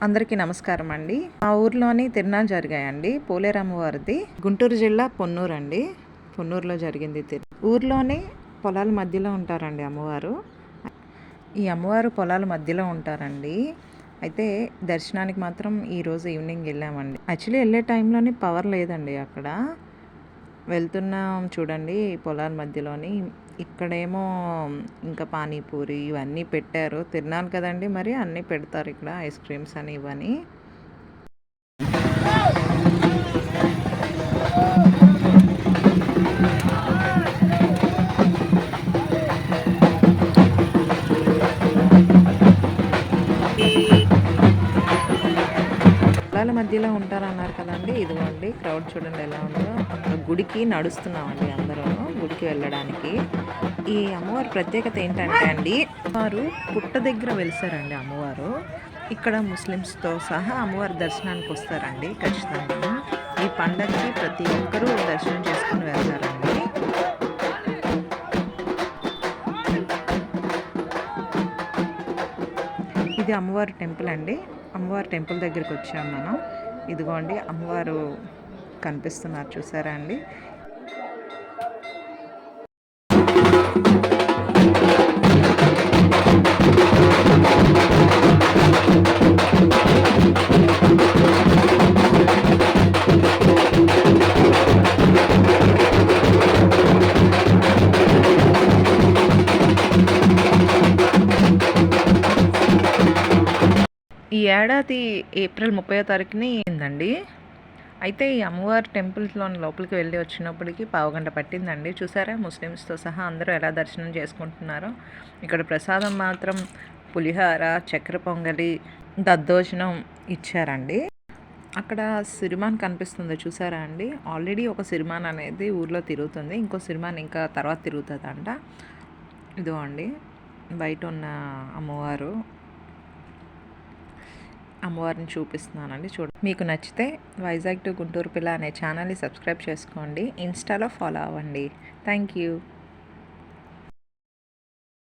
అందరికీ నమస్కారం అండి. మా ఊర్లోని తిరునాళ్ళు జరిగాయండి. పోలేరు అమ్మవారిది గుంటూరు జిల్లా పొన్నూరు అండి. పొన్నూరులో జరిగింది. ఊర్లోనే పొలాల మధ్యలో ఉంటారండి అమ్మవారు. ఈ అమ్మవారు పొలాల మధ్యలో ఉంటారండి. అయితే దర్శనానికి మాత్రం ఈరోజు ఈవినింగ్ వెళ్ళామండి. యాక్చువల్లీ వెళ్ళే టైంలోని పవర్ లేదండి. అక్కడ వెళ్తున్నాం చూడండి పొలాల మధ్యలోని. ఇక్కడేమో ఇంకా పానీపూరి ఇవన్నీ పెట్టారు. తిన్నాను కదండి, మరి అన్నీ పెడతారు ఇక్కడ, ఐస్ క్రీమ్స్ అని ఇవని. పొలాల మధ్యలో ఉంటారన్నారు కదండి. ఇదిగోండి క్రౌడ్ చూడండి ఎలా ఉందో. అక్కడ గుడికి నడుస్తున్నామండి అందరూ, గుడికి వెళ్ళడానికి. ఈ అమ్మవారి ప్రత్యేకత ఏంటంటే అండి, వారు పుట్ట దగ్గర వెలిసారండి అమ్మవారు. ఇక్కడ ముస్లిమ్స్తో సహా అమ్మవారి దర్శనానికి వస్తారండి ఖచ్చితంగా. ఈ పండగకి ప్రతి ఒక్కరూ దర్శనం చేసుకుని వెళ్తారండి. ఇది అమ్మవారి టెంపుల్ అండి. అమ్మవారి టెంపుల్ దగ్గరికి వచ్చాము మనం. ఇదిగోండి అమ్మవారు కనిపిస్తున్నారు, చూసారా అండి. ఈ ఏడాది ఏప్రిల్ 30వ తారీఖుని అయిందండి. అయితే ఈ అమ్మవారి టెంపుల్స్లోని లోపలికి వెళ్ళి వచ్చినప్పటికీ పావుగంట పట్టిందండి. చూసారా ముస్లిమ్స్తో సహా అందరూ ఎలా దర్శనం చేసుకుంటున్నారో. ఇక్కడ ప్రసాదం మాత్రం పులిహార, చక్కెర పొంగలి, దద్దోజనం ఇచ్చారండి. అక్కడ సిరిమాన్ కనిపిస్తుంది, చూసారా అండి. ఆల్రెడీ ఒక సిరిమాన్ అనేది ఊర్లో తిరుగుతుంది, ఇంకో సిరిమాన్ ఇంకా తర్వాత తిరుగుతుందంట. ఇదో అండి బయట ఉన్న అమ్మవారిని చూపిస్తున్నానండి. మీకు నచ్చితే వైజాగ్ టు గుంటూరు పిల్ల అనే ఛానల్ని సబ్స్క్రైబ్ చేసుకోండి. ఇన్స్టాలో ఫాలో అవ్వండి. Thank you.